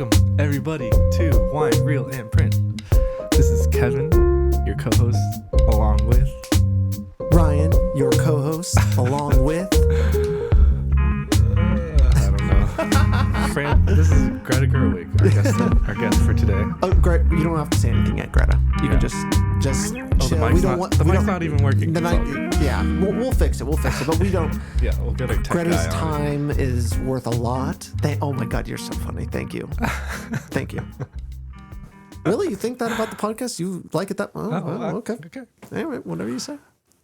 Welcome, everybody, to Wine, Reel, and Print. This is Kevin, your co-host, along with... Ryan, your co-host, along with... I don't know. This is Greta Gerwig, our guest for today. Oh, Greta, you don't have to say anything yet, Greta. You can just chill. The mic's not even working. We'll fix it. But we don't... Yeah, we'll get a tech Greta's guy time is worth a lot. Oh my God, you're so funny. Thank you. Thank you. Really? You think that about the podcast? You like it that... Okay. Anyway, whatever you say.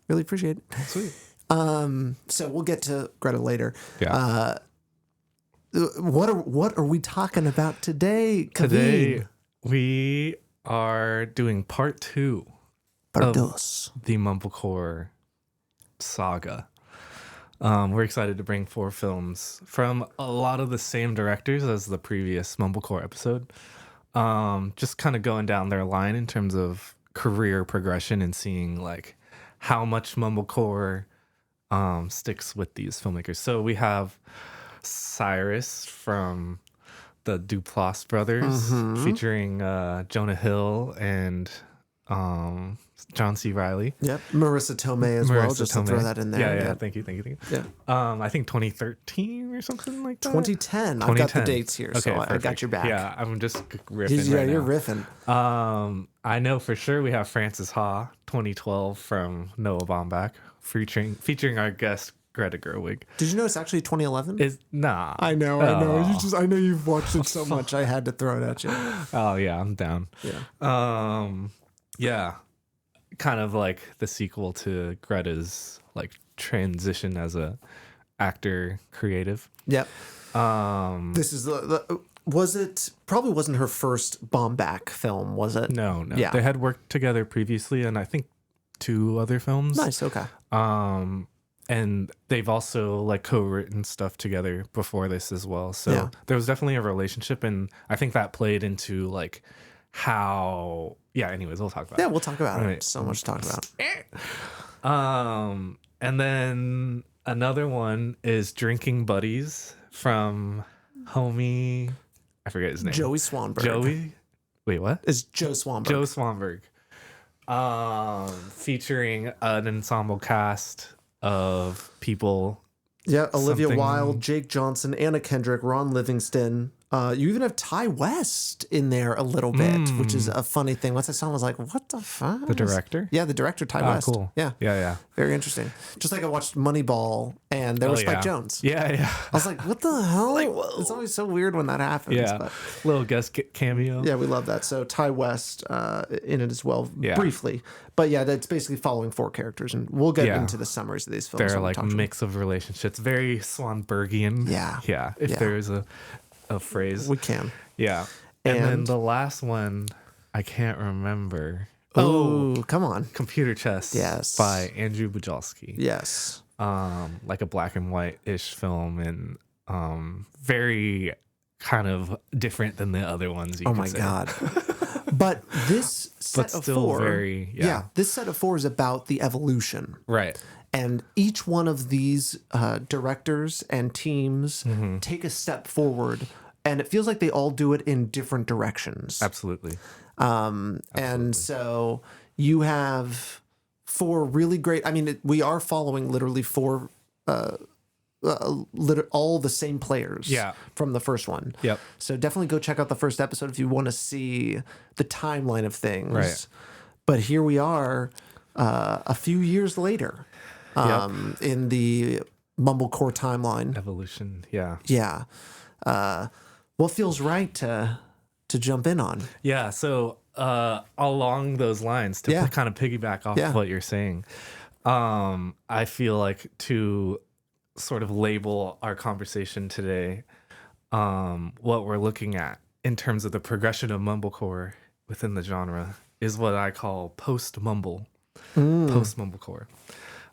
Really appreciate it. Sweet. So we'll get to Greta later. Yeah. What are we talking about today, Kaveen? Today, we are doing part 2 of the Mumble-corps saga. We're excited to bring 4 films from a lot of the same directors as the previous Mumble-corps episode. Just kind of going down their line in terms of career progression and seeing like how much Mumblecore sticks with these filmmakers. So we have Cyrus from the Duplass Brothers, featuring Jonah Hill and John C. Reilly. Yep, Marissa Tomei as well. Just to throw that in there. Yeah. Thank you. Yeah. I think 2013 or something like that. 2010. I've got the dates here, okay, so perfect. I got your back. Yeah, I'm just riffing. You're riffing. I know for sure we have Frances Ha, 2012 from Noah Baumbach, featuring our guest Greta Gerwig. Did you know it's actually 2011? Nah. I know. I know you've watched it so much. I had to throw it at you. Oh yeah, I'm down. Yeah. Yeah. Kind of like the sequel to Greta's like transition as a actor creative. Yep. This is was it probably wasn't her first Baumbach film, was it? No. Yeah. They had worked together previously and I think 2 other films. Nice, okay. And they've also like co-written stuff together before this as well. So there was definitely a relationship, and I think that played into like how. Yeah. Anyways, we'll talk about it. Yeah, we'll talk about Right. it. So much to talk about. And then another one is Drinking Buddies from homie. I forget his name. Joey Swanberg. Joey. Wait, what? It's Joe Swanberg. Joe Swanberg. Featuring an ensemble cast of people. Yeah, Olivia Wilde, Jake Johnson, Anna Kendrick, Ron Livingston. You even have Ty West in there a little bit, which is a funny thing. Once I saw him, I was like, what the fuck? The director? Yeah, the director, Ty West. Cool. Yeah. Very interesting. Just like I watched Moneyball and there was Spike Jones. Yeah. I was like, what the hell? It's always so weird when that happens. Yeah. But Little guest cameo. yeah, we love that. So Ty West in it as well, briefly. But yeah, that's basically following 4 characters. And we'll get into the summaries of these films. They're like a mix of relationships. Very Swanbergian. Yeah. If there is a phrase. We can. Yeah. And then the last one, I can't remember. Oh, come on. Computer Chess. Yes. By Andrew Bujalski. Yes. Like a black and white-ish film, and very kind of different than the other ones. Oh my God. But this set of 4, this set of 4 is about the evolution. Right. And each one of these directors and teams take a step forward, and it feels like they all do it in different directions. Absolutely. And so you have 4 really great. I mean, we are following literally 4, all the same players. From the first one. Yep. So definitely go check out the first episode if you want to see the timeline of things. Right. But here we are, a few years later. In the Mumblecore timeline. Evolution, yeah. Yeah. What feels right to jump in on? Yeah, so along those lines, to kind of piggyback off of what you're saying, I feel like to sort of label our conversation today, what we're looking at in terms of the progression of Mumblecore within the genre is what I call post-Mumble, post-Mumblecore.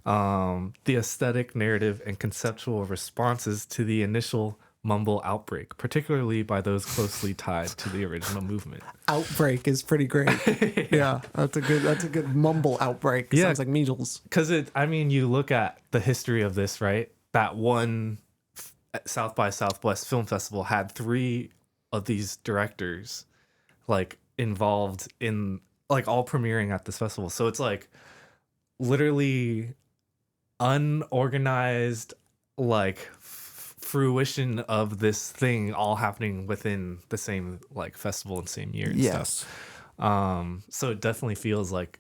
The aesthetic, narrative, and conceptual responses to the initial Mumble outbreak, particularly by those closely tied to the original movement. Outbreak is pretty great. Yeah, that's a good Mumble outbreak. Yeah, sounds like measles. Because you look at the history of this, right? That one South by Southwest Film Festival had 3 of these directors like involved in like all premiering at this festival. So it's like literally unorganized like fruition of this thing all happening within the same like festival and same year and stuff. So it definitely feels like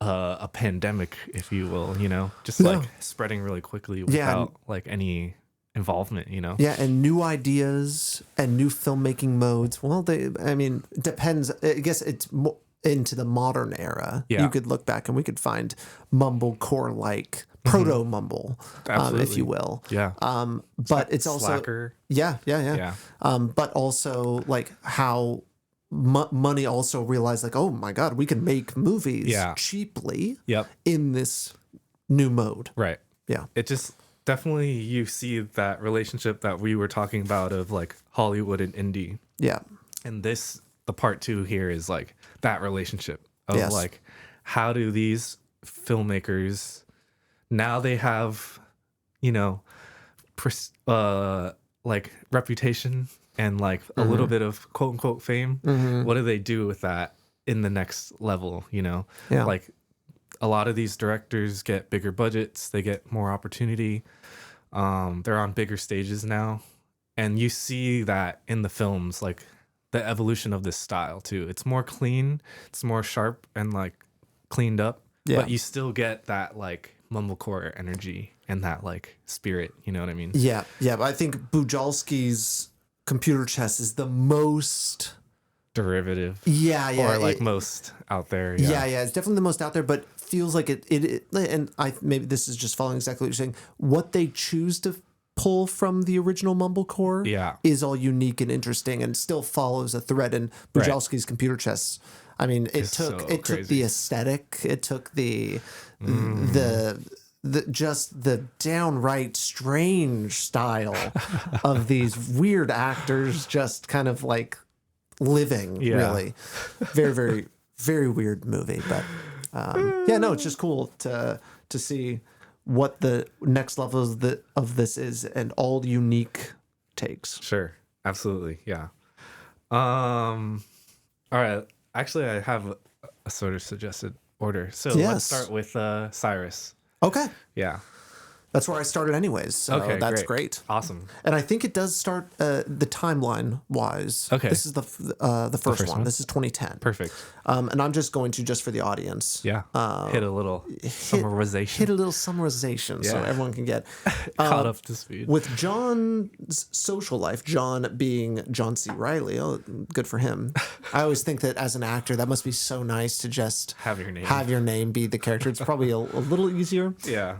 a pandemic, if you will, you know, just like spreading really quickly without like any involvement, you know. And new ideas and new filmmaking modes. Well, depends. I guess it's into the modern era. You could look back and we could find Mumblecore like proto Mumble, if you will. But it's also Slacker. But also like how money also realized like, oh my God, we can make movies cheaply in this new mode. Right. Yeah. It just definitely, you see that relationship that we were talking about of like Hollywood and indie. Yeah. And the part 2 here is like that relationship of like, how do these filmmakers, now they have, you know, like reputation and like a little bit of quote unquote fame. What do they do with that in the next level, you know? Like a lot of these directors get bigger budgets, they get more opportunity. They're on bigger stages now. And you see that in the films, like the evolution of this style too. It's more clean, it's more sharp and like cleaned up, but you still get that like Mumblecore energy and that like spirit, you know what I mean? Yeah. But I think Bujalski's Computer Chess is the most derivative. Or like most out there. It's definitely the most out there, but feels like it and maybe this is just following exactly what you're saying. What they choose to pull from the original Mumblecore is all unique and interesting and still follows a thread. And Bujalski's Computer Chess, I mean, it took the aesthetic, it took the just the downright strange style of these weird actors just kind of like living really. Very, very, very weird movie. But it's just cool to see what the next level of this is and all unique takes. Sure. Absolutely. Yeah. All right. Actually, I have a sort of suggested order. So let's start with Cyrus. Okay. Yeah. That's where I started anyways. So that's great. Awesome. And I think it does start the timeline wise. Okay. This is the first one. This is 2010. Perfect. And I'm just going to, just for the audience. Hit a little summarization. So everyone can get caught up to speed. With John's social life, John being John C. Reilly, good for him. I always think that as an actor, that must be so nice to just have your name be the character. It's probably a little easier. Yeah.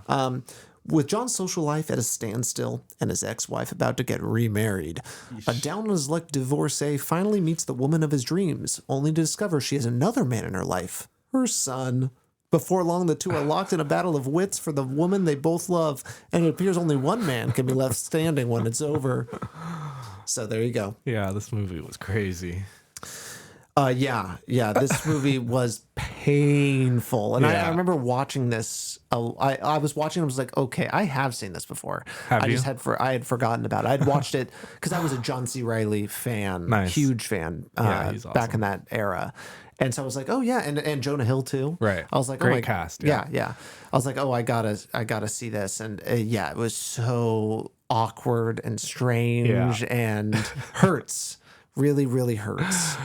With John's social life at a standstill and his ex-wife about to get remarried, a down-on-his-luck divorcee finally meets the woman of his dreams, only to discover she has another man in her life, her son. Before long, the two are locked in a battle of wits for the woman they both love, and it appears only one man can be left standing when it's over. So there you go. Yeah, this movie was crazy. This movie was painful. And I remember watching this. I was watching, I was like, okay, I have seen this before. I had forgotten about it. I'd watched it because I was a John C. Reilly fan, huge fan, he's awesome. Back in that era. And so I was like, oh yeah, and Jonah Hill too. Right. I was like, great cast. Yeah. I was like, oh, I gotta see this, and it was so awkward and strange and hurts. Really, really hurts.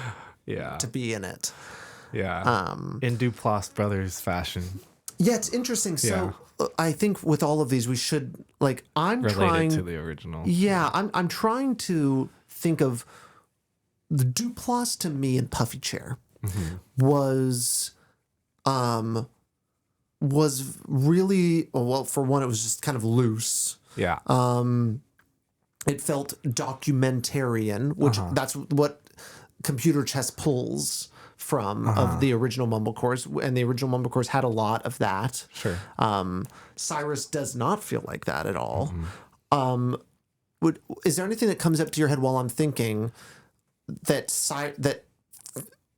To be in it. Yeah. In Duplass Brothers fashion. Yeah, it's interesting. So I think with all of these, we should relate it to the original. Yeah, I'm trying to think of the Duplass to me in Puffy Chair was really, well, for one, it was just kind of loose. Yeah. It felt documentarian, which that's what Computer Chess pulls from of the original Mumblecorps, and the original Mumblecorps had a lot of that. Sure. Cyrus does not feel like that at all. Is there anything that comes up to your head while I'm thinking that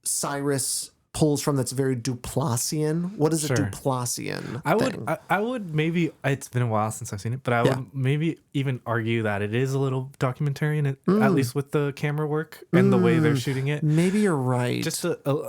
Cyrus pulls from that's very Duplassian. What is a Sure. Duplassian thing? I would maybe, it's been a while since I've seen it, but I would maybe even argue that it is a little documentary, at least with the camera work and the way they're shooting it. Maybe you're right. Just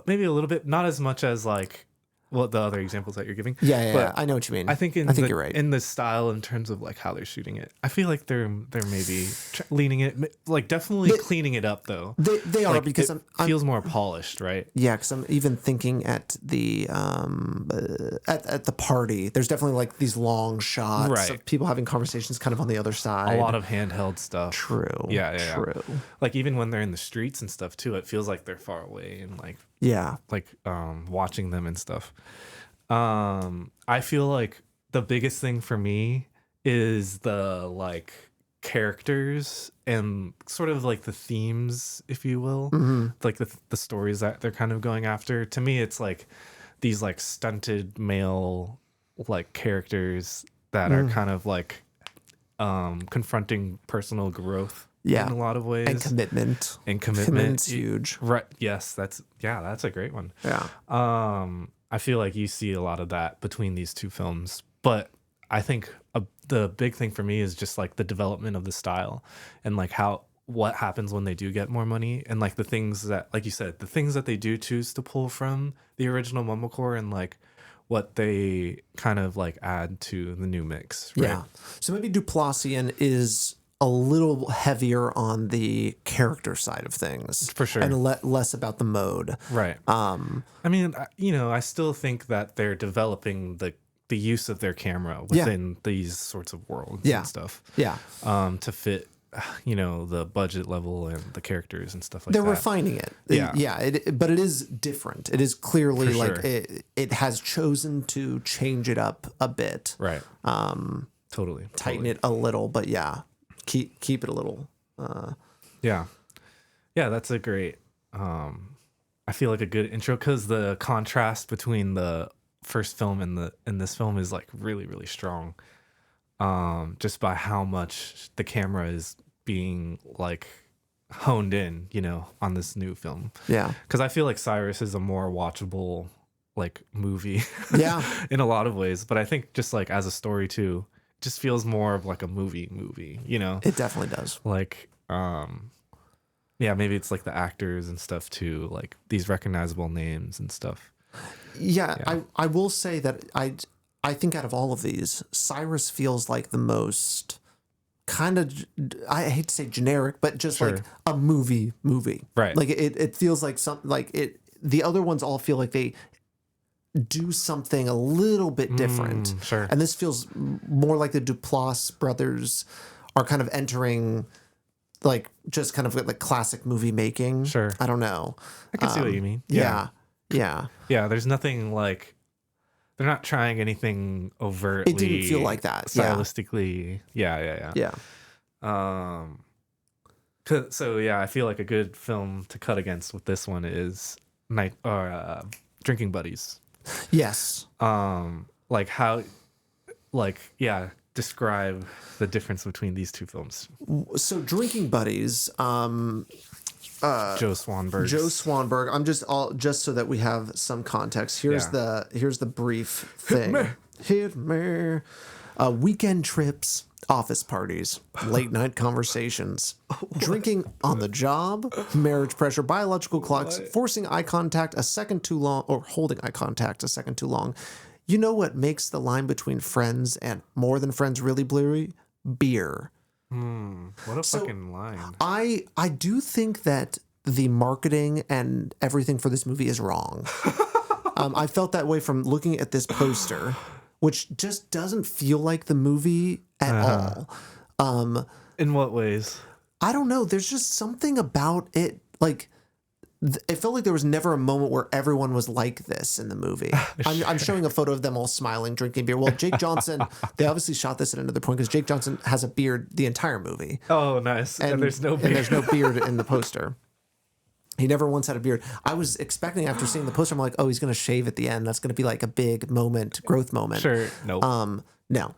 maybe a little bit, not as much as like the other examples that you're giving. Yeah, I know what you mean. I think you're right. In the style, in terms of like how they're shooting it, I feel like they're maybe leaning it, like definitely cleaning it up though. They are, like, because it feels more polished, right? Yeah, because I'm even thinking at the at the party. There's definitely like these long shots of people having conversations, kind of on the other side. A lot of handheld stuff. True. Yeah. True. Like even when they're in the streets and stuff too, it feels like they're far away and like watching them and stuff. I feel like the biggest thing for me is the like characters and sort of like the themes, if you will, like the stories that they're kind of going after. To me, it's like these like stunted male like characters that are kind of like confronting personal growth in a lot of ways, and commitment. Commitment's huge, right? Yes, that's a great one. I feel like you see a lot of that between these two films, but I think the big thing for me is just like the development of the style and like what happens when they do get more money, and like the things that, like you said, the things that they do choose to pull from the original Mumblecore and like what they kind of like add to the new mix. Right? Yeah. So maybe Duplassian is a little heavier on the character side of things, for sure, and less about the mode. Right. I mean, I still think that they're developing the use of their camera within these sorts of worlds and stuff. Yeah. To fit, the budget level and the characters and stuff like that. They're refining it. Yeah. But it is different. It is clearly like it has chosen to change it up a bit. Right. Totally. Tighten it a little, but keep it a little. Yeah, that's a great. I feel like a good intro, because the contrast between the first film and this film is like really, really strong. Just by how much the camera is being like honed in, on this new film. Yeah, because I feel like Cyrus is a more watchable like movie. Yeah, in a lot of ways, but I think just like as a story too, just feels more of like a movie, It definitely does. Like, maybe it's like the actors and stuff too, like these recognizable names and stuff. Yeah. I will say that I think out of all of these, Cyrus feels like the most kind of, I hate to say generic, but just like a movie. Right. Like it feels like the other ones all feel like they do something a little bit different. Sure. And this feels more like the Duplass brothers are kind of entering like just kind of like classic movie making. Sure. I don't know. I can see what you mean. Yeah. There's nothing like, they're not trying anything overtly. It didn't feel like that. Stylistically. Yeah. So I feel like a good film to cut against with this one is Drinking Buddies. Yes. Like how, describe the difference between these two films. So Drinking Buddies, Joe Swanberg. I'm just so that we have some context. Here's the brief thing. Hit me. Weekend trips, office parties, late night conversations, drinking on the job, marriage pressure, biological clocks, forcing eye contact a second too long, or holding eye contact a second too long. You know what makes the line between friends and more than friends really blurry? Beer. What a fucking line. I do think that the marketing and everything for this movie is wrong. I felt that way from looking at this poster, which just doesn't feel like the movie at all. In what ways? I don't know. There's just something about it. Like, it felt like there was never a moment where everyone was like this in the movie. I'm showing a photo of them all smiling, drinking beer. Well, Jake Johnson, they obviously shot this at another point because Jake Johnson has a beard the entire movie. Oh, nice. And there's no beard. And there's no beard in the poster. He never once had a beard. I was expecting, after seeing the poster, I'm like, oh, he's going to shave at the end. That's going to be like a big growth moment. Sure. Nope. No.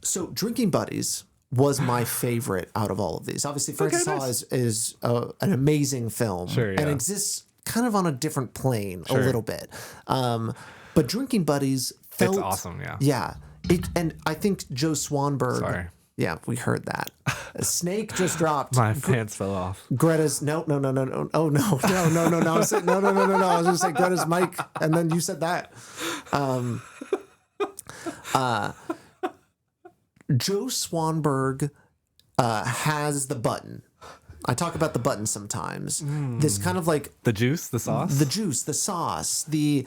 So Drinking Buddies was my favorite out of all of these. Obviously, Francis Ha is an amazing film. Sure, yeah. And exists kind of on a different plane a little bit. But Drinking Buddies felt... It's awesome, yeah. Yeah. And I think Joe Swanberg... Sorry. Yeah, we heard that. A snake just dropped. My pants fell off. Greta's... No. Oh, no. No. I was saying, no. I was going to say Greta's mic, and then you said that. Joe Swanberg has the button. I talk about the button sometimes. This kind of like... The juice, the sauce? The juice, the sauce, the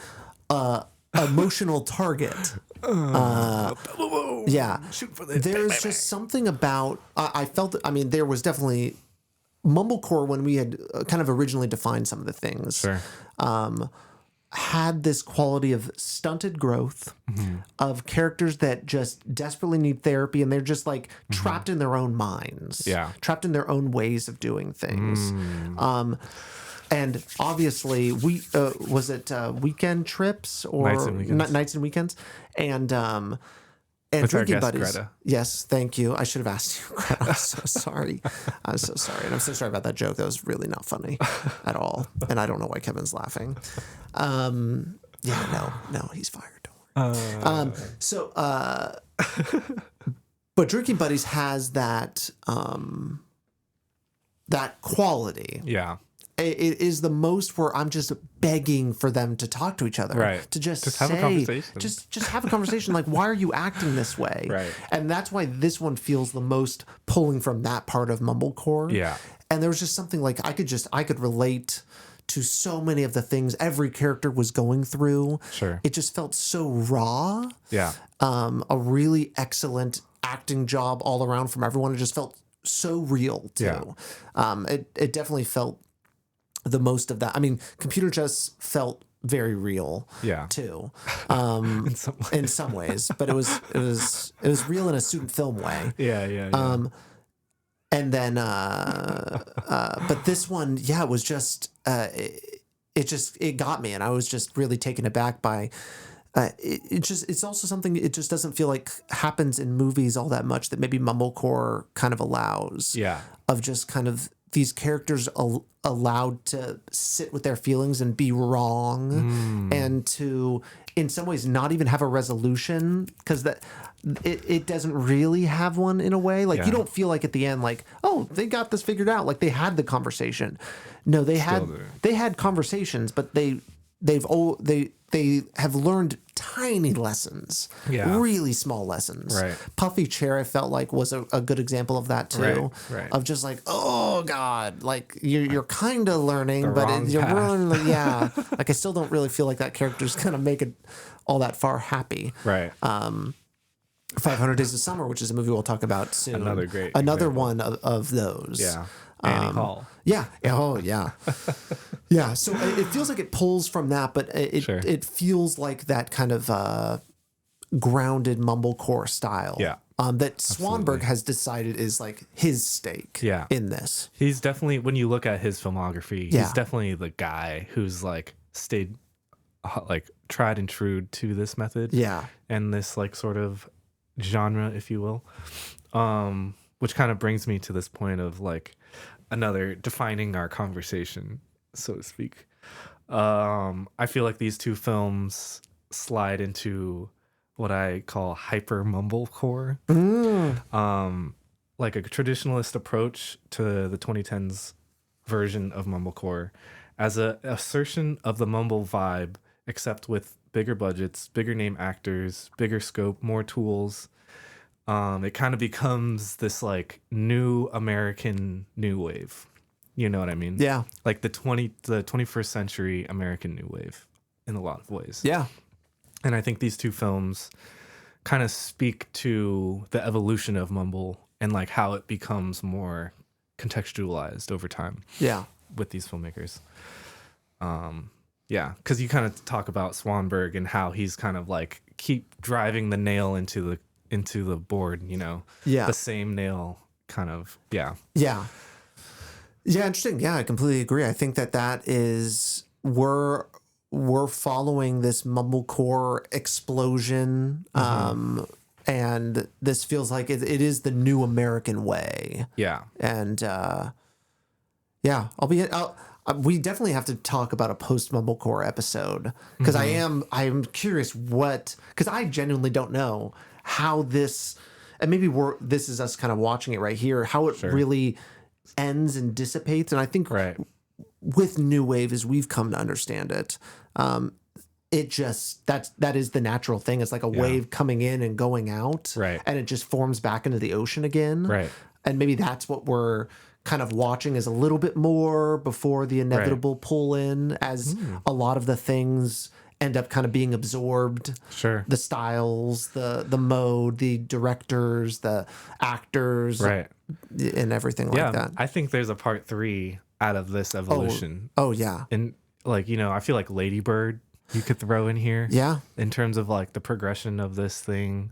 emotional target. Yeah. There's just something about... I felt... I mean, there was definitely... Mumblecore, when we had kind of originally defined some of the things... Sure. Had this quality of stunted growth, of characters that just desperately need therapy, and they're just like trapped in their own minds, trapped in their own ways of doing things. And obviously, was it weekend trips or nights and weekends, and Drinking Buddies. Greta. Yes, thank you. I should have asked you, Greta. I'm so sorry. I'm so sorry. And I'm so sorry about that joke. That was really not funny at all. And I don't know why Kevin's laughing. Yeah, no, he's fired. Don't worry. But Drinking Buddies has that that quality. Yeah. It is the most where I'm just begging for them to talk to each other, right? To just have a conversation. Just have a conversation. Like, why are you acting this way? Right. And that's why this one feels the most pulling from that part of Mumblecore. Yeah. And there was just something like I could relate to so many of the things every character was going through. Sure. It just felt so raw. Yeah. A really excellent acting job all around from everyone. It just felt so real too. Yeah. It definitely felt the most of that. I mean, Computer Chess felt very real, too, in some ways. But it was real in a student film way. Yeah. And then, but this one, it was just, it got me, and I was just really taken aback by. It's also something. It just doesn't feel like happens in movies all that much that maybe Mumblecore kind of allows. Yeah. Of just kind of these characters allowed to sit with their feelings and be wrong, and to, in some ways, not even have a resolution, because it doesn't really have one in a way. Like, you don't feel like at the end, like, oh, they got this figured out. Like, they had the conversation. No, they had conversations, but they have learned tiny lessons, really small lessons. Right. Puffy Chair, I felt like, was a good example of that too. Right. Of just like, oh God, like you're kind of learning, but you're really, like I still don't really feel like that character's gonna make it all that far happy. Right. 500 Days of Summer, which is a movie we'll talk about soon. Another one of those. Yeah. Annie Hall. Yeah. Oh, yeah. Yeah. So it feels like it pulls from that, but it feels like that kind of grounded Mumblecore style. Yeah. That Swanberg has decided is like his stake in this. He's definitely, when you look at his filmography, he's definitely the guy who's like stayed like tried and true to this method. Yeah. And this like sort of genre, if you will. Which kind of brings me to this point of like another defining our conversation, so to speak. I feel like these two films slide into what I call hyper Mumblecore. Like a traditionalist approach to the 2010s version of Mumblecore as a assertion of the Mumble vibe, except with bigger budgets, bigger name actors, bigger scope, more tools. It kind of becomes this like new American new wave. You know what I mean? Yeah. Like the 21st century American new wave in a lot of ways. Yeah. And I think these two films kind of speak to the evolution of Mumble and like how it becomes more contextualized over time. Yeah. With these filmmakers. Yeah. Because you kind of talk about Swanberg and how he's kind of like keep driving the nail into the board, you know? Yeah. The same nail kind of, yeah. Yeah. Yeah, interesting. Yeah, I completely agree. I think that is, we're following this Mumblecore explosion, and this feels like it is the new American way. Yeah. And, yeah, we definitely have to talk about a post Mumblecore episode because I'm curious because I genuinely don't know how this, and maybe this is us kind of watching it right here, how it really ends and dissipates. And I think with New Wave, as we've come to understand it, it just that is the natural thing. It's like a wave coming in and going out, and it just forms back into the ocean again, and maybe that's what we're kind of watching is a little bit more before the inevitable pull in, as a lot of the things end up kind of being absorbed. The styles, the mode, the directors, the actors, and everything like that. I think there's a part 3 out of this evolution. Oh yeah. And like, I feel like Lady Bird you could throw in here. Yeah. In terms of like the progression of this thing.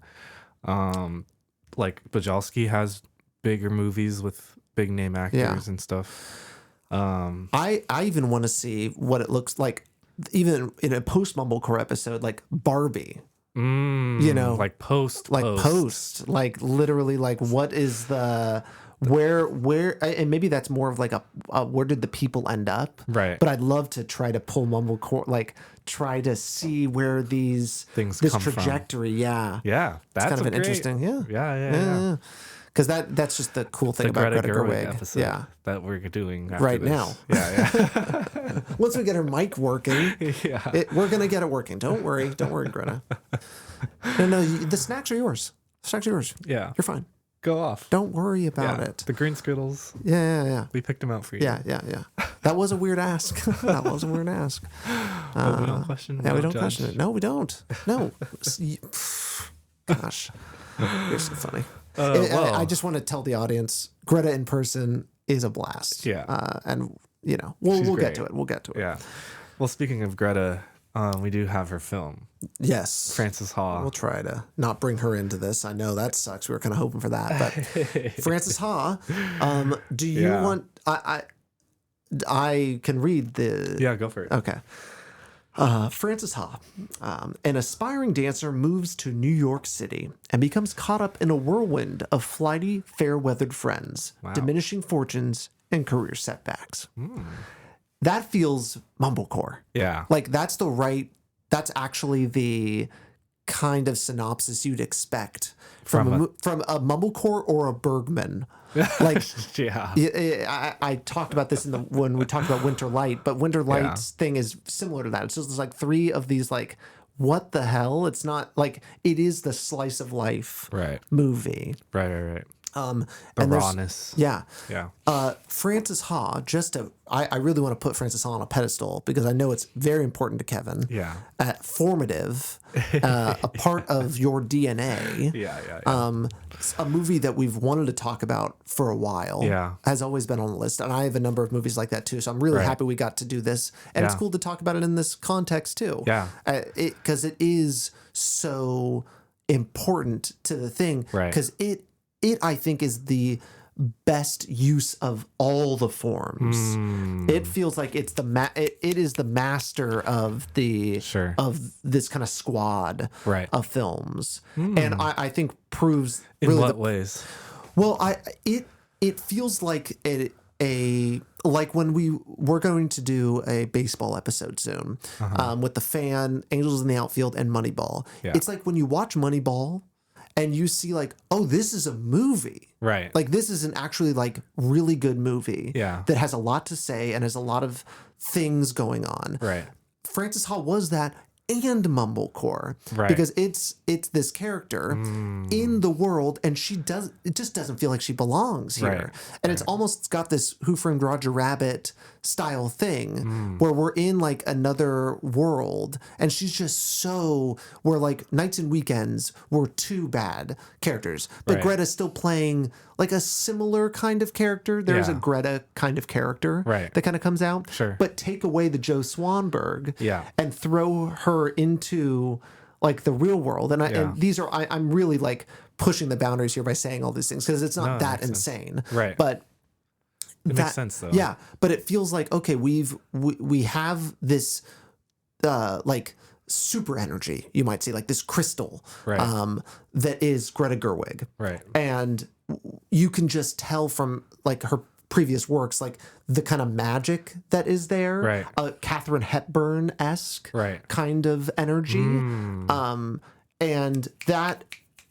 Like Bujalski has bigger movies with big name actors and stuff. I even want to see what it looks like even in a post Mumblecore episode, like Barbie. Like post, like literally, like what is the where and maybe that's more of like a where did the people end up, but I'd love to try to pull Mumblecore, like try to see where this trajectory from. That's kind of an interesting because that's just the cool thing about Greta Gerwig episode that we're doing right now. Once we get her mic working, we're gonna get it working. Don't worry, Greta. No, the snacks are yours. Yeah, you're fine. Go off. Don't worry about it. The green Skittles. Yeah. We picked them out for you. Yeah. That was a weird ask. But we don't question it. Yeah, we don't question it. No, we don't. No. Gosh, you're so funny. I just want to tell the audience, Greta in person is a blast. And we'll get to it. Yeah. Well, speaking of Greta, we do have her film. Yes. Frances Ha. We'll try to not bring her into this. I know that sucks. We were kind of hoping for that. But Frances Ha, do you want... I can read the... Yeah, go for it. Okay. Frances Ha, an aspiring dancer, moves to New York City and becomes caught up in a whirlwind of flighty, fair-weathered friends, diminishing fortunes, and career setbacks. That feels Mumblecore. Yeah. Like that's actually the kind of synopsis you'd expect from a Mumblecore or a Bergman. Like, I talked about this when we talked about Winter Light, but Winter Light's thing is similar to that. It's just like 3 of these, like, what the hell? It's not like it is the slice of life movie. Right. The and rawness. Yeah. Yeah. Frances Ha, I really want to put Frances Ha on a pedestal because I know it's very important to Kevin. Yeah. Formative, a part of your DNA. Yeah. A movie that we've wanted to talk about for a while. Yeah. Has always been on the list. And I have a number of movies like that too. So I'm really happy we got to do this. And it's cool to talk about it in this context too. Yeah. Because it is so important to the thing. Because it I think is the best use of all the forms. It feels like it's it is the master of of this kind of squad of films, and I think proves in what ways. Well, it feels like like when we're going to do a baseball episode soon with The Fan, Angels in the Outfield, and Moneyball. It's like when you watch Moneyball. And you see like, oh, this is a movie. Right. Like this is an actually like really good movie. Yeah. That has a lot to say and has a lot of things going on. Right. Frances Ha was that and Mumblecore. Right. Because it's this character in the world and it just doesn't feel like she belongs here. Right. And it's almost got this Who Framed Roger Rabbit style thing where we're in like another world and she's just where like Nights and Weekends were 2 bad characters, but Greta's still playing like a similar kind of character. There's a Greta kind of character that kind of comes out, but take away the Joe Swanberg and throw her into like the real world. And these are, I'm really like pushing the boundaries here by saying all these things because it's not that insane, but it makes sense though. Yeah, but it feels like okay, we have this like super energy, you might say, like this crystal that is Greta Gerwig. Right. And you can just tell from like her previous works, like the kind of magic that is there, Right. Katharine Hepburn-esque Right. kind of energy, and that,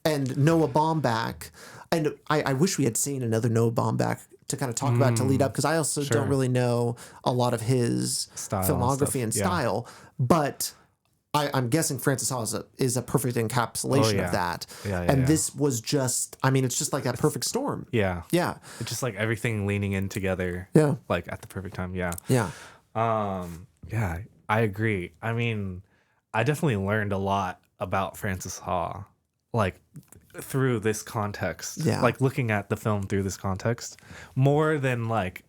and Noah Baumbach, and I wish we had seen another Noah Baumbach to kind of talk about to lead up, because I also don't really know a lot of his filmography and style, but I'm guessing Francis Ha is a perfect encapsulation of that. And this was just, I mean, it's just like that perfect storm. Yeah. Yeah. It's just like everything leaning in together. Yeah. Like at the perfect time. Yeah. Yeah. Yeah, I agree. I mean, I definitely learned a lot about Francis Ha, like through this context. Yeah. Like looking at the film through this context, more than like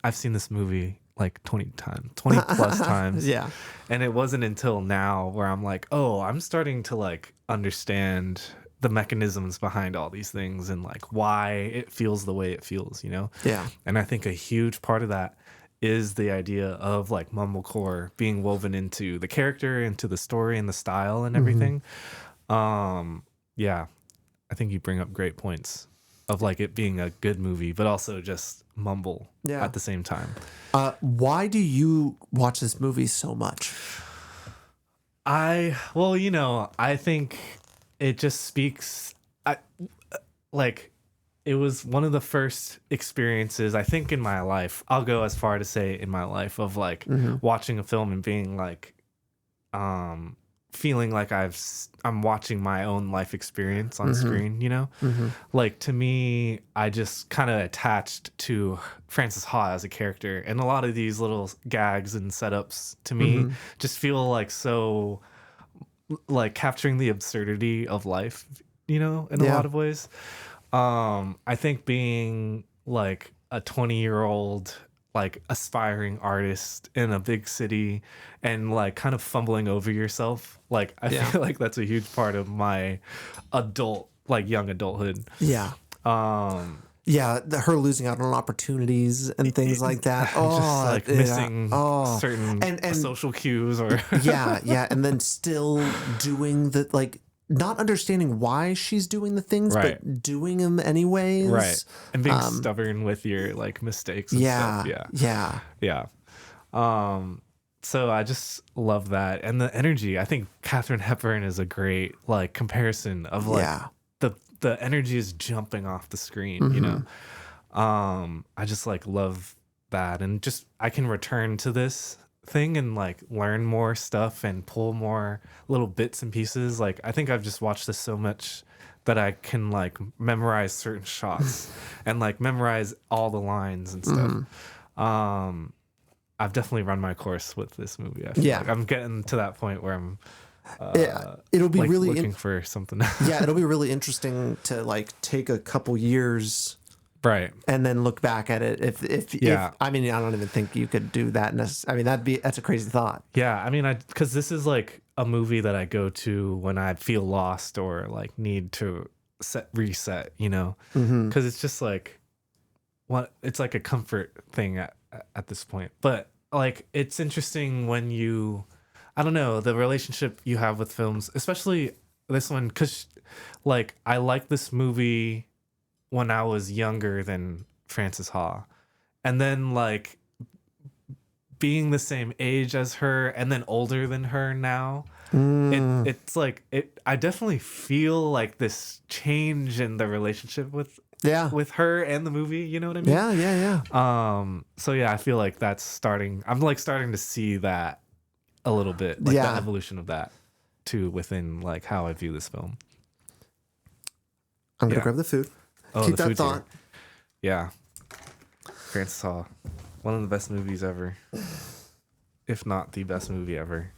I've seen this movie like 20 plus times. Yeah. And it wasn't until now where I'm like, oh, I'm starting to like understand the mechanisms behind all these things and like why it feels the way it feels, you know? Yeah. And I think a huge part of that is the idea of like Mumblecore being woven into the character, into the story and the style and everything. Yeah, I think you bring up great points of like it being a good movie, but also just mumble at the same time. Why do you watch this movie so much? Well, you know, I think it just speaks, like, it was one of the first experiences, I think, in my life. I'll go as far to say in my life of like watching a film and being like, feeling like I'm watching my own life experience on screen, you know? Like, to me, I just kind of attached to Francis Ha as a character. And a lot of these little gags and setups, to me, just feel like so, like, capturing the absurdity of life, you know, in a lot of ways. I think being, like, a 20-year-old like aspiring artist in a big city and like kind of fumbling over yourself, like I feel like that's a huge part of my young adulthood. Her losing out on opportunities and things like that. Just like missing certain and social cues or and then still doing the, like, not understanding why she's doing the things, but doing them anyways. Right. And being stubborn with your like mistakes and stuff. Yeah. So I just love that. And the energy. I think Katharine Hepburn is a great like comparison of like the energy is jumping off the screen, you know? I just like love that. And just I can return to this thing and like learn more stuff and pull more little bits and pieces. Like I think I've just watched this so much that I can like memorize certain shots and like memorize all the lines and stuff. I've definitely run my course with this movie. I feel like I'm getting to that point where I'm it'll be like really looking for something. It'll be really interesting to like take a couple years and then look back at it. If I mean, I don't even think you could do that. I mean, that's a crazy thought. Yeah, I mean, because this is like a movie that I go to when I feel lost or like need to reset, you know, because it's just like it's like a comfort thing at this point. But like, it's interesting when I don't know, the relationship you have with films, especially this one, because like I like this movie when I was younger than Francis Ha, and then like being the same age as her and then older than her now, it's like I definitely feel like this change in the relationship with her and the movie, you know what I mean? So yeah, I feel like that's starting to see that a little bit, like the evolution of that too within like how I view this film. I'm gonna grab the food. Keep that thought. Yeah. Francis Ha, one of the best movies ever, if not the best movie ever.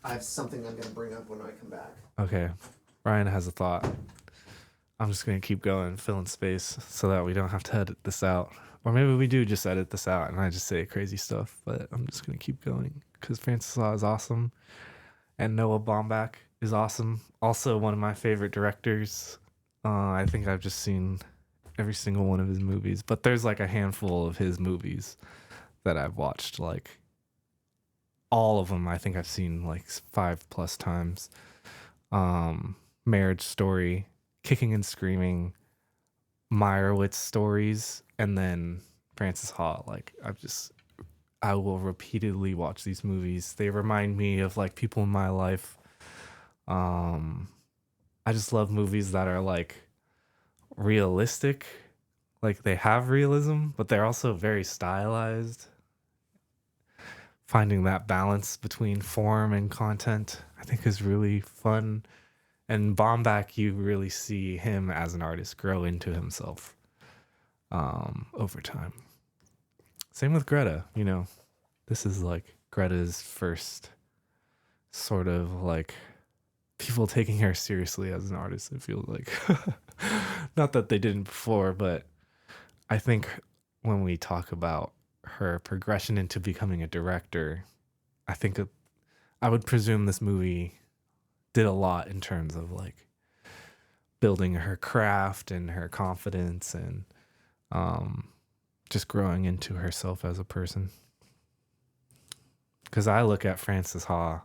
I have something I'm gonna bring up when I come back. Okay, Ryan has a thought. I'm just gonna keep going, filling space, so that we don't have to edit this out, or maybe we do just edit this out and I just say crazy stuff. But I'm just gonna keep going because Francis Ha is awesome, and Noah Baumbach is awesome. Also, one of my favorite directors. I think I've just seen every single one of his movies, but there's like a handful of his movies that I've watched, like all of them. I think I've seen like 5+ times. Marriage Story, Kicking and Screaming, Meyerowitz stories, and then Francis Ha. Like I will repeatedly watch these movies. They remind me of like people in my life. I just love movies that are like realistic. Like they have realism, but they're also very stylized. Finding that balance between form and content, I think, is really fun. And Baumbach, you really see him as an artist grow into himself over time. Same with Greta, you know. This is like Greta's first sort of like people taking her seriously as an artist, it feels like. Not that they didn't before, but I think when we talk about her progression into becoming a director, I think I would presume this movie did a lot in terms of like building her craft and her confidence and just growing into herself as a person. Because I look at Frances Ha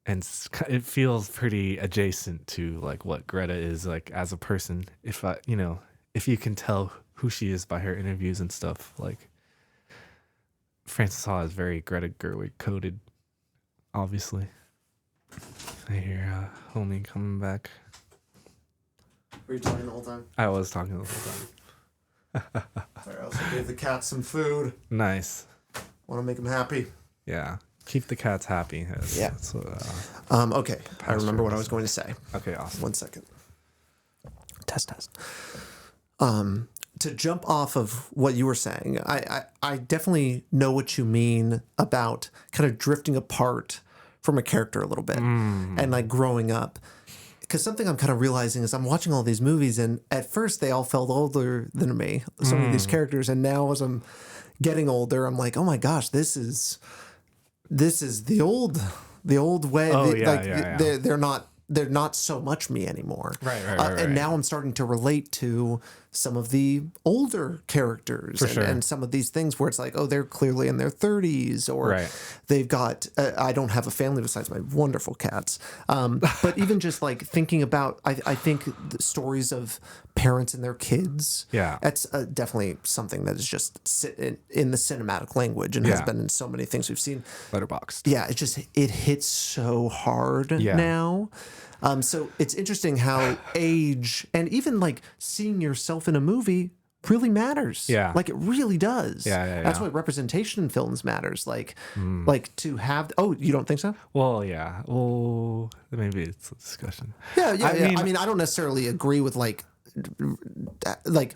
and it feels pretty adjacent to like what Greta is like as a person. If you can tell who she is by her interviews and stuff, like Frances Ha is very Greta Gerwig coded, obviously. I hear homie coming back. Were you talking the whole time? I was talking the whole time. Sorry, I also gave the cats some food. Nice. Want to make them happy. Yeah. Keep the cats happy. Yeah. That's what, okay. I remember what I was going to say. Okay, awesome. 1 second. Test. To jump off of what you were saying, I definitely know what you mean about kind of drifting apart from a character a little bit and like growing up. Because something I'm kind of realizing is I'm watching all these movies, and at first they all felt older than me, some of these characters, and now as I'm getting older, I'm like, oh my gosh, this is the old way. Oh, They're not so much me anymore. Right. And now I'm starting to relate to some of the older characters and some of these things where it's like, oh, they're clearly in their 30s, or they've got, I don't have a family besides my wonderful cats. But even just like thinking about, I think the stories of parents and their kids, that's definitely something that is just in the cinematic language and has been in so many things we've seen. Letterboxd. Yeah, it hits so hard now. So it's interesting how age and even like seeing yourself in a movie really matters. Yeah. Like it really does. Yeah. That's why representation in films matters. Like to have, you don't think so? Well, yeah. Well, maybe it's a discussion. Yeah. I mean, I don't necessarily agree with like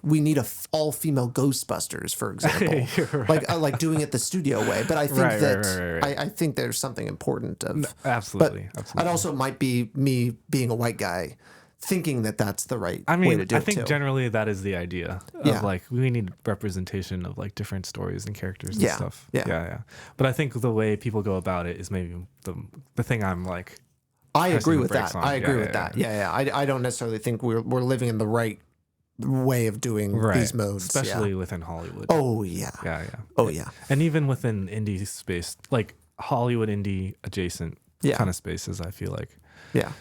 we need all-female Ghostbusters, for example. Right. like doing it the studio way. But I think I think there's something important of absolutely. It also might be me being a white guy thinking that that's the right way to do it. I think generally that is the idea of like we need representation of like different stories and characters and stuff. Yeah. But I think the way people go about it is maybe the thing I'm like. I agree with that. I agree with that. Yeah. I don't necessarily think we're living in the right way of doing these modes, especially within Hollywood. Oh yeah. Yeah. Oh yeah. And even within indie space, like Hollywood indie adjacent kind of spaces, I feel like. Yeah.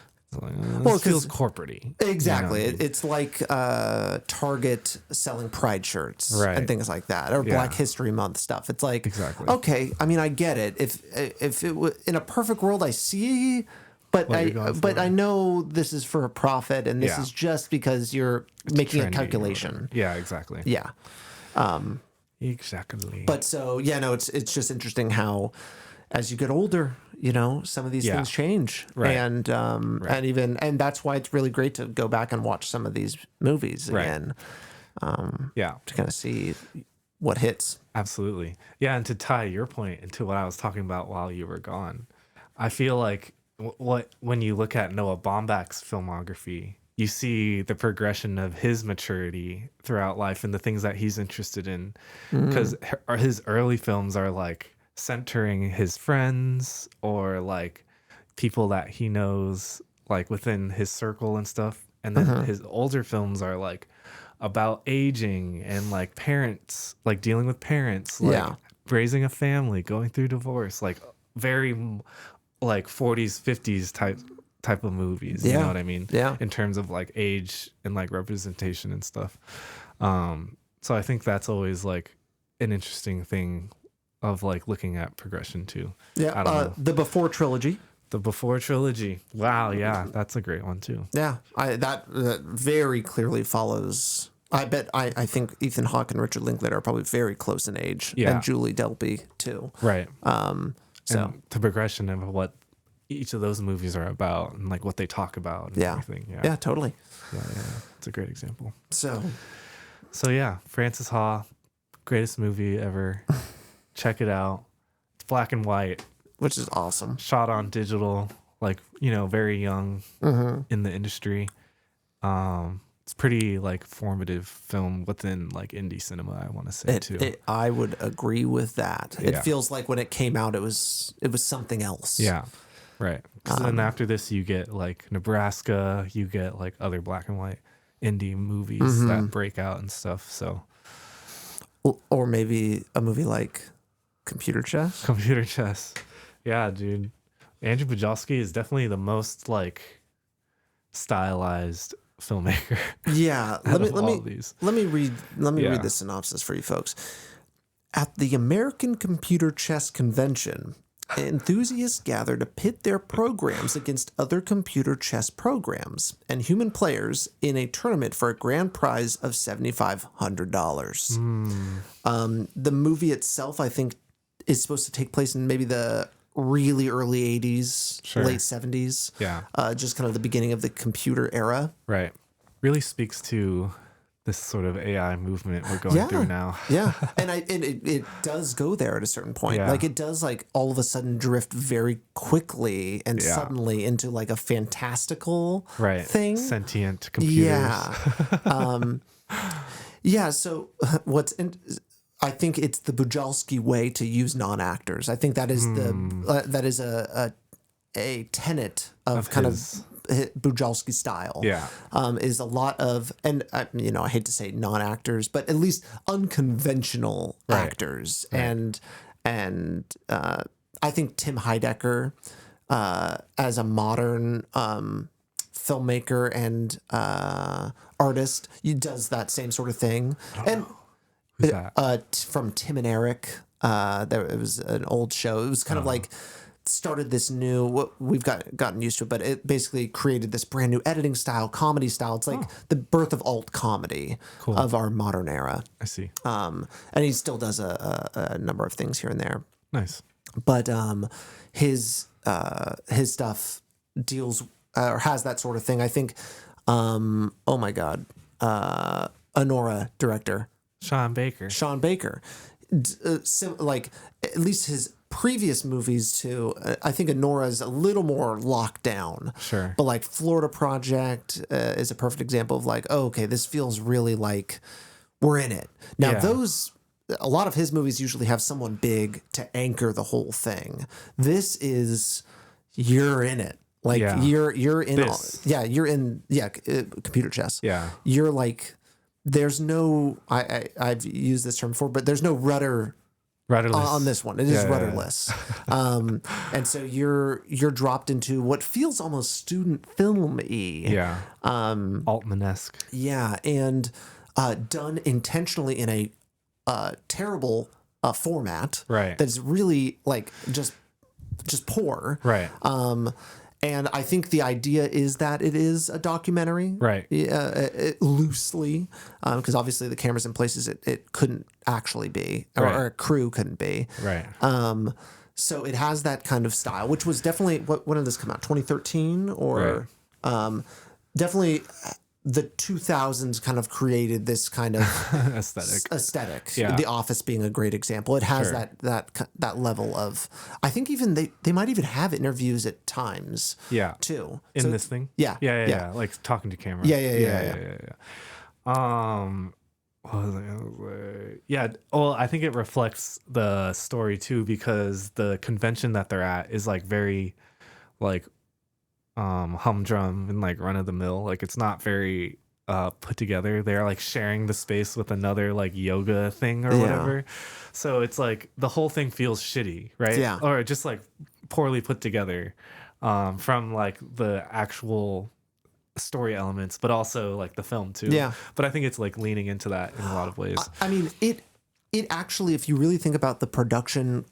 Like, it feels corporate-y. Exactly. It's like Target selling Pride shirts and things like that, or Black History Month stuff. It's like, okay, I mean, I get it. If it was in a perfect world, I see. But I know this is for a profit, and this is just because you're making a calculation. Yeah, exactly. Yeah. Exactly. But so it's just interesting how, as you get older, some of these things change, and and that's why it's really great to go back and watch some of these movies again. To kind of see what hits. Absolutely. Yeah, and to tie your point into what I was talking about while you were gone, I feel like. When you look at Noah Baumbach's filmography, you see the progression of his maturity throughout life and the things that he's interested in. Because his early films are like centering his friends or like people that he knows like within his circle and stuff. And then his older films are like about aging and like parents, like dealing with parents, like raising a family, going through divorce, like very like 40s, 50s type type of movies. You know what I mean? Yeah. In terms of like age and like representation and stuff. So I think that's always like an interesting thing of like looking at progression too. Yeah. I don't know. The Before trilogy. The Before trilogy. Wow. Yeah. That's a great one too. Yeah. That very clearly follows. I think Ethan Hawke and Richard Linklater are probably very close in age. Yeah. And Julie Delpy too. Right. So and the progression of what each of those movies are about and like what they talk about and everything. Yeah. Yeah, totally. Yeah. It's a great example. So yeah, Francis Ha, greatest movie ever. Check it out. It's black and white. Which is awesome. Shot on digital, like, you know, very young in the industry. It's pretty like formative film within like indie cinema, I want to say too. I would agree with that. Yeah. It feels like when it came out, it was something else. Yeah, right. Because then after this, you get like Nebraska, you get like other black and white indie movies that break out and stuff. So, or maybe a movie like Computer Chess. Computer Chess, yeah, dude. Andrew Bujalski is definitely the most like stylized filmmaker. Yeah, let me read Yeah. the synopsis for you folks. At the American Computer Chess Convention, enthusiasts gather to pit their programs against other computer chess programs and human players in a tournament for a grand prize of $7,500. The movie itself, I think, is supposed to take place in maybe the really early 80s, late 70s. Yeah. Just kind of the beginning of the computer era. Right. Really speaks to this sort of AI movement we're going through now. Yeah. And it does go there at a certain point. Yeah. Like it does like all of a sudden drift very quickly and suddenly into like a fantastical thing. Sentient computers. Yeah. So I think it's the Bujalski way to use non-actors. I think that is that is a tenet of kind of Bujalski style. Yeah. Is a lot of, and I hate to say non-actors, but at least unconventional actors. Right. And I think Tim Heidecker, as a modern filmmaker and artist, he does that same sort of thing. And who's that? From Tim and Eric, it was an old show. It was kind of like started this new, what we've gotten used to it, but it basically created this brand new editing style, comedy style. It's like the birth of alt comedy of our modern era. I see. And he still does a number of things here and there. Nice. But his stuff deals or has that sort of thing. I think, oh my God, Anora director Sean Baker. Like at least his previous movies too, I think Anora's a little more locked down. Sure. But like Florida Project is a perfect example of like, oh, okay, this feels really like we're in it. Now a lot of his movies usually have someone big to anchor the whole thing. This is, you're in it. Like you're in this. you're in Computer Chess. Yeah. You're like, there's no, I've used this term before, but there's no rudderless on this one. It is rudderless. And so you're dropped into what feels almost student film-y. Yeah. Altman-esque. Yeah. And done intentionally in a terrible format. Right. That's really like just poor. Right. And I think the idea is that it is a documentary, right? Loosely, because obviously the camera's in places it couldn't actually be, or a crew couldn't be, right? So it has that kind of style, which was definitely when did this come out? 2013, or definitely the 2000s kind of created this kind of aesthetic. Yeah. The Office being a great example. It has that level of, I think even they might even have interviews at times. Yeah. Too. In this thing. Yeah. Like talking to camera. Yeah. What was I? Yeah. Well, I think it reflects the story too, because the convention that they're at is like very, like, humdrum and like run of the mill. Like it's not very put together. They're like sharing the space with another like yoga thing or whatever. So it's like the whole thing feels shitty, right? Yeah. Or just like poorly put together. from like the actual story elements, but also like the film too. Yeah. But I think it's like leaning into that in a lot of ways. I mean, it actually, if you really think about the production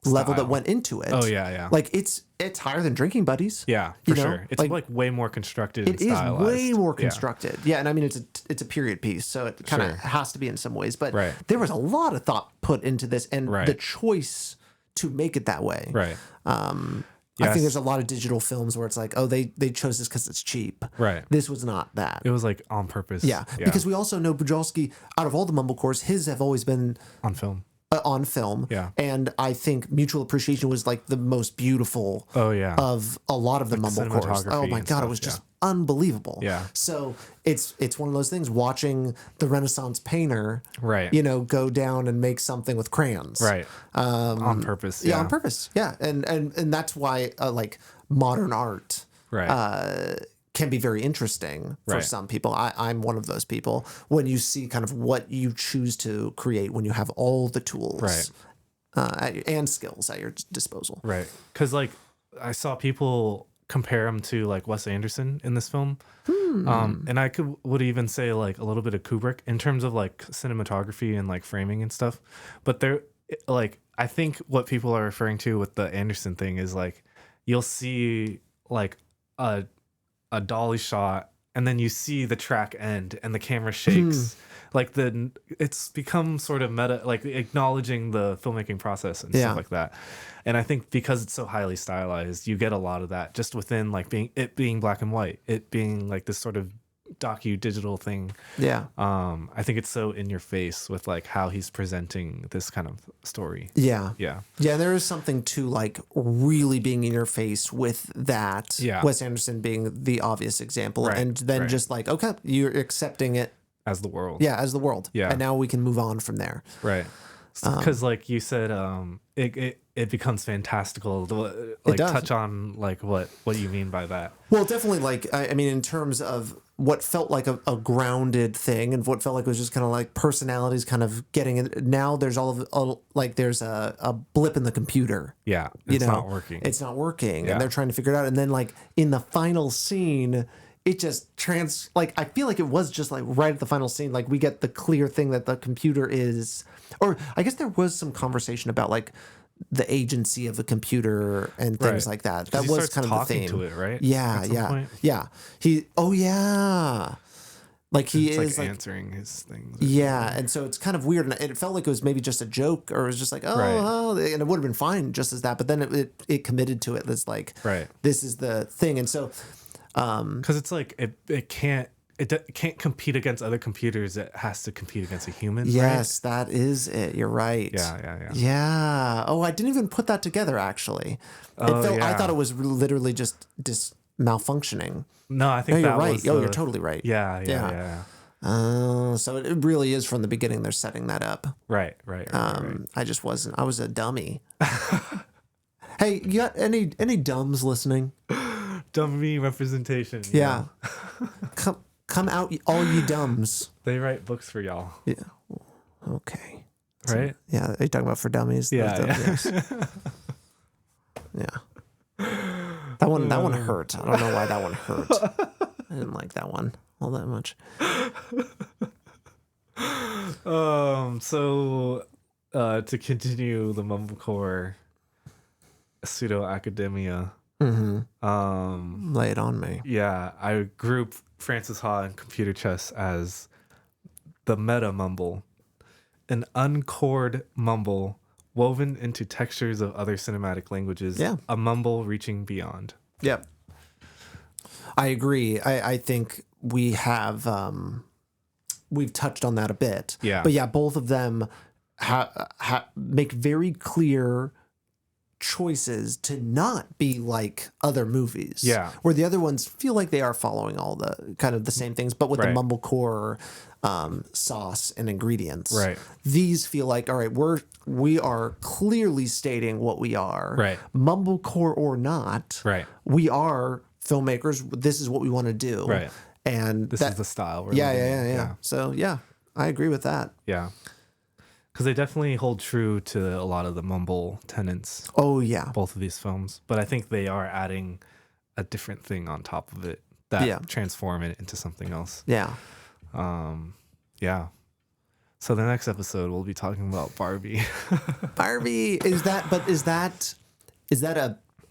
level that went into it. Oh yeah. Like it's higher than Drinking Buddies. Yeah, for sure. It's like way more constructed. It is way more constructed. Yeah, and I mean it's a period piece, so it kind of has to be in some ways. But there was a lot of thought put into this, and the choice to make it that way. Right. I think there's a lot of digital films where it's like, oh, they chose this because it's cheap. Right. This was not that. It was like on purpose. Yeah. Because we also know Bujalski, out of all the Mumblecorps, his have always been on film. On film. Yeah. And I think Mutual Appreciation was like the most beautiful of a lot of the Mumblecorps. Oh my God, it was just unbelievable. Yeah. So it's one of those things, watching the Renaissance painter, go down and make something with crayons. Right. On purpose. Yeah, on purpose. Yeah. And that's why like modern art can be very interesting for some people. I'm one of those people. When you see kind of what you choose to create, when you have all the tools and skills at your disposal. Right. Because like I saw people compare him to like Wes Anderson in this film. And I would even say like a little bit of Kubrick in terms of like cinematography and like framing and stuff. But they're like, I think what people are referring to with the Anderson thing is like, you'll see like a dolly shot, and then you see the track end and the camera shakes. Like it's become sort of meta, like acknowledging the filmmaking process and stuff like that. And I think because it's so highly stylized, you get a lot of that just within like being black and white, it being like this sort of digital thing. Yeah. I think it's so in your face with like how he's presenting this kind of story. Yeah. Yeah. Yeah. There is something to like really being in your face with that. Yeah. Wes Anderson being the obvious example. Right. And then just like, okay, you're accepting it as the world. Yeah. As the world. Yeah. And now we can move on from there. Right. Because like you said, it becomes fantastical to like touch on like what you mean by that. Well, definitely, like I mean, in terms of what felt like a grounded thing and what felt like it was just kind of like personalities kind of getting it. Now there's like there's a blip in the computer. Yeah, it's not working. It's not working, and they're trying to figure it out. And then like in the final scene, it just like I feel like it was just like right at the final scene, like we get the clear thing that the computer is, or I guess there was some conversation about like the agency of the computer and things like that. That was kind of the theme to it, right? Yeah, yeah. Like he is like like answering his things. Yeah, and so it's kind of weird, and it felt like it was maybe just a joke, or it was just like oh, and it would have been fine just as that. But then it committed to it. It's like this is the thing, and so. Because it's like it can't compete against other computers. It has to compete against a human. Yes, that is it. You're right. Yeah. Oh, I didn't even put that together. Actually, I thought it was literally just malfunctioning. No, I think you're right. You're totally right. Yeah. So it really is from the beginning. They're setting that up. Right. I just wasn't. I was a dummy. Hey, you got any dumbs listening? Dummy representation. Yeah. Come out, all you dumbs. They write books for y'all. Yeah. Okay. Right? So, are you talking about For Dummies? Yeah. That one hurt. I don't know why that one hurt. I didn't like that one all that much. So to continue the Mumblecore pseudo academia. Lay it on me. Yeah, I group Francis Ha and computer chess as the meta mumble, an uncored mumble woven into textures of other cinematic languages. Yeah, a mumble reaching beyond. Yep, I agree. I think we have we've touched on that a bit. Yeah, but yeah, both of them make very clear choices to not be like other movies. Yeah. Where the other ones feel like they are following all the kind of the same things, but with the Mumblecore sauce and ingredients. Right. These feel like, all right, we are clearly stating what we are. Right. Mumblecore or not. Right. We are filmmakers. This is what we want to do. Right. And this is the style. Yeah. So yeah, I agree with that. Yeah. because they definitely hold true to a lot of the Mumble tenets. Oh yeah, both of these films, but I think they are adding a different thing on top of it that transform it into something else. Yeah. Yeah. So the next episode we'll be talking about Barbie. Barbie is that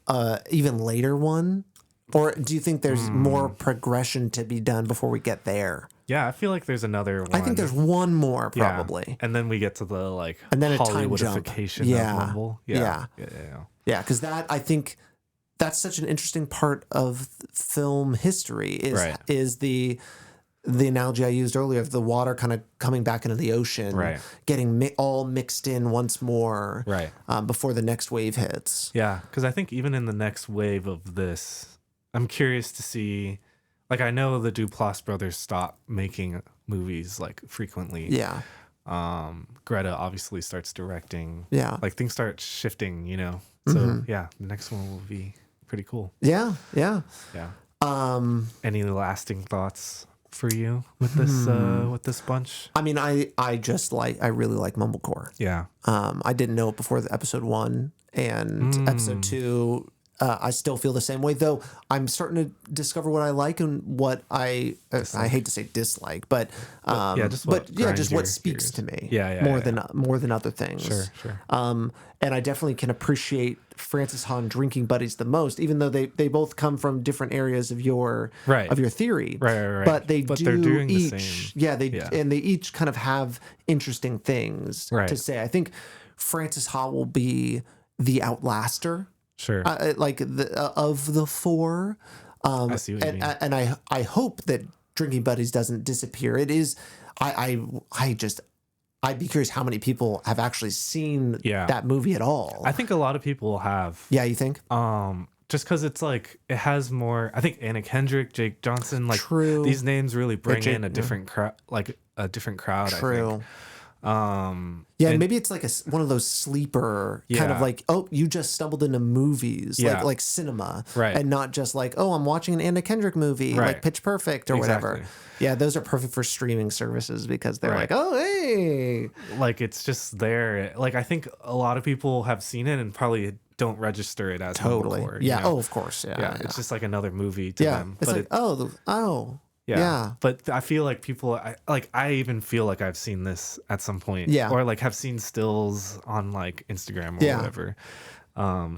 a even later one, or do you think there's more progression to be done before we get there? Yeah, I feel like there's another one. I think there's one more probably. Yeah. And then we get to the and then Hollywoodification of Mumble. Yeah, because I think that's such an interesting part of film history is the analogy I used earlier of the water kind of coming back into the ocean, getting all mixed in once more, before the next wave hits. Yeah, because I think even in the next wave of this, I'm curious to see. Like, I know the Duplass Brothers stopped making movies like frequently. Yeah. Greta obviously starts directing. Yeah. Like, things start shifting, you know. So yeah, the next one will be pretty cool. Yeah. Yeah. Yeah. Any lasting thoughts for you with this bunch? I mean, I really like Mumblecore. Yeah. I didn't know it before the episode 1 and episode 2. I still feel the same way, though. I'm starting to discover what I like and what I hate to say dislike, but just what speaks to me. More than other things. Sure. And I definitely can appreciate Francis Ha and Drinking Buddies the most, even though they both come from different areas of your theory. Right. But they're doing each, the same. And they each kind of have interesting things to say. I think Francis Ha will be the outlaster. Sure. Of the 4. I see what you mean. And I hope that Drinking Buddies doesn't disappear. It is. I'd be curious how many people have actually seen that movie at all. I think a lot of people have. Yeah, you think? Just because it's like it has more. I think Anna Kendrick, Jake Johnson, True. These names really bring in a different crowd, a different crowd. True. I think. And maybe it's like one of those sleeper kind of like, oh, you just stumbled into movies, like cinema, and not just like, oh, I'm watching an Anna Kendrick movie, like Pitch Perfect or whatever. Yeah, those are perfect for streaming services because they're like, oh, hey, like it's just there. Like I think a lot of people have seen it and probably don't register it as Mumblecore, Yeah. you know? Oh, of course. Yeah. It's just like another movie to them. It's like, oh. Yeah. But I feel like people, I even feel like I've seen this at some point. Yeah. Or like have seen stills on like Instagram or whatever.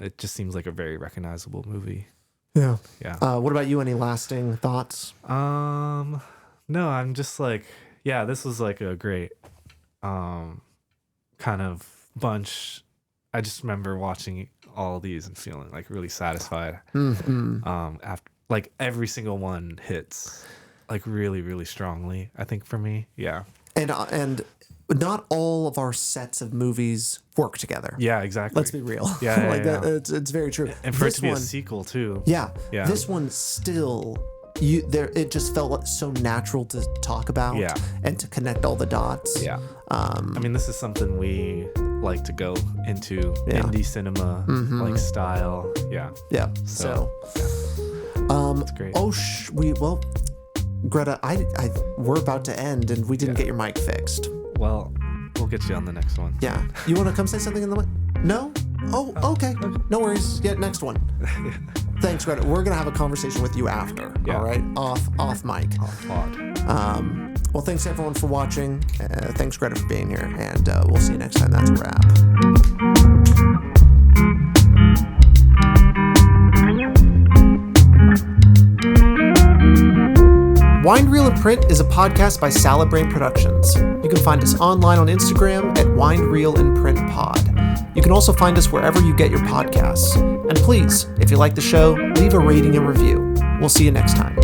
It just seems like a very recognizable movie. Yeah. Yeah. What about you? Any lasting thoughts? No, I'm just like, this was like a great kind of bunch. I just remember watching all these and feeling like really satisfied. After like every single one hits like really, really strongly, I think, for me. Yeah. And not all of our sets of movies work together. Yeah, exactly. Let's be real. It's very true. And for it to be a sequel too. Yeah. This one still it just felt so natural to talk about and to connect all the dots. Yeah. I mean, this is something we like to go into indie cinema like style. Yeah. Yeah. So that's great. Greta, we're about to end and we didn't get your mic fixed. Well, we'll get you on the next one. Yeah. You want to come say something in the mic? No? Oh, okay. No worries. Yeah, next one. Thanks, Greta. We're going to have a conversation with you after. Yeah. All right? Off mic. Off pod. Well, thanks everyone for watching. Thanks, Greta, for being here. And we'll see you next time. That's a wrap. Wind Reel and Print is a podcast by Salad Brain Productions. You can find us online on Instagram at Wind Reel and Print Pod. You can also find us wherever you get your podcasts. And please, if you like the show, leave a rating and review. We'll see you next time.